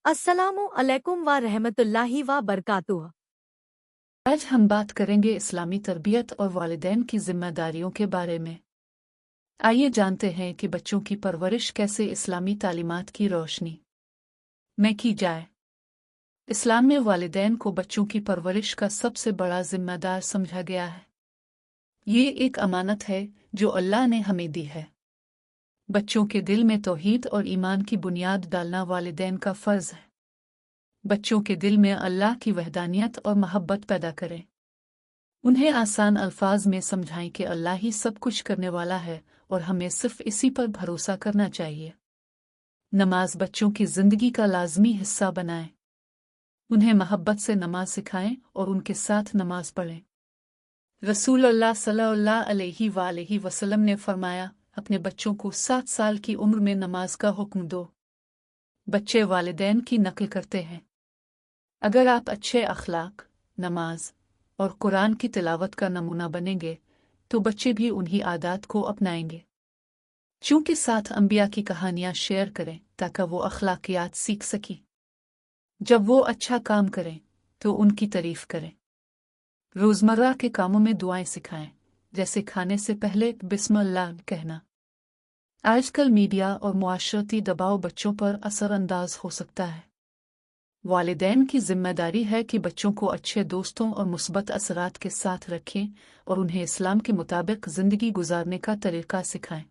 अस्सलामु अलैकुम व रहमतुल्लाहि व बरकातुह। आज हम बात करेंगे इस्लामी तरबियत और वालिदैन की जिम्मेदारियों के बारे में। आइए जानते हैं कि बच्चों की परवरिश कैसे इस्लामी तालीमात की रोशनी में की जाए। इस्लाम में वालिदैन को बच्चों की परवरिश का सबसे बड़ा जिम्मेदार समझा गया है। ये एक अमानत है जो अल्लाह ने हमें दी है। बच्चों के दिल में तौहीद और ईमान की बुनियाद डालना वालिदैन का फ़र्ज़ है। बच्चों के दिल में अल्लाह की वहदानियत और मोहब्बत पैदा करें। उन्हें आसान अल्फाज में समझाएं कि अल्लाह ही सब कुछ करने वाला है और हमें सिर्फ इसी पर भरोसा करना चाहिए। नमाज बच्चों की ज़िंदगी का लाजमी हिस्सा बनाएं। उन्हें मोहब्बत से नमाज सिखाएं और उनके साथ नमाज पढ़ें। रसूलुल्लाह सल्लल्लाहु अलैहि वसल्लम ने फरमाया, अपने बच्चों को 7 साल की उम्र में नमाज का हुक्म दो। बच्चे वालिदैन की नकल करते हैं। अगर आप अच्छे अखलाक, नमाज और कुरान की तिलावत का नमूना बनेंगे तो बच्चे भी उन्हीं आदात को अपनाएंगे। चूंकि साथ अंबिया की कहानियां शेयर करें ताकि वो अखलाकियात सीख सकें। जब वो अच्छा काम करें तो उनकी तारीफ करें। रोज़मर्रा के कामों में दुआएं सिखाएं, जैसे खाने से पहले बिस्मिल्लाह कहना। आजकल मीडिया और मुआशरती दबाव बच्चों पर असरअंदाज हो सकता है। वालिदैन की जिम्मेदारी है कि बच्चों को अच्छे दोस्तों और मुस्बत असरात के साथ रखें और उन्हें इस्लाम के मुताबिक ज़िंदगी गुजारने का तरीका सिखाएं।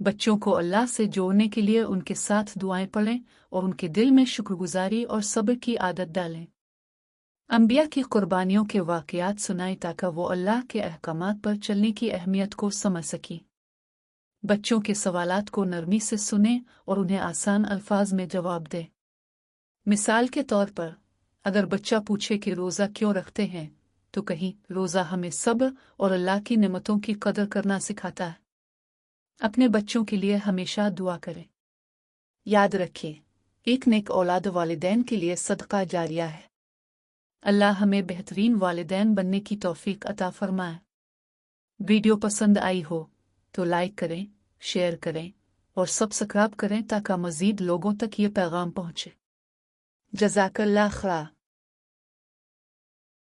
बच्चों को अल्लाह से जोड़ने के लिए उनके साथ दुआएं पढ़ें और उनके दिल में शुक्रगुजारी और सब्र की आदत डालें। अंबिया की कुर्बानियों के वाक़यात सुनाएं ताकि वो अल्लाह के अहकामात पर चलने की अहमियत को समझ सकें। बच्चों के सवालात को नरमी से सुनें और उन्हें आसान अल्फाज में जवाब दें। मिसाल के तौर पर, अगर बच्चा पूछे कि रोज़ा क्यों रखते हैं, तो कहीं रोज़ा हमें सब्र और अल्लाह की नेमतों की कदर करना सिखाता है। अपने बच्चों के लिए हमेशा दुआ करें। याद रखें, एक नेक औलाद वालिदैन के लिए सदका जारिया है। अल्लाह हमें बेहतरीन वालिदैन बनने की तौफीक अता फरमाए। वीडियो पसंद आई हो तो लाइक करें, शेयर करें और सब्सक्राइब करें ताकि मज़ीद लोगों तक ये पैगाम पहुँचे। जज़ाकल्लाह खैर।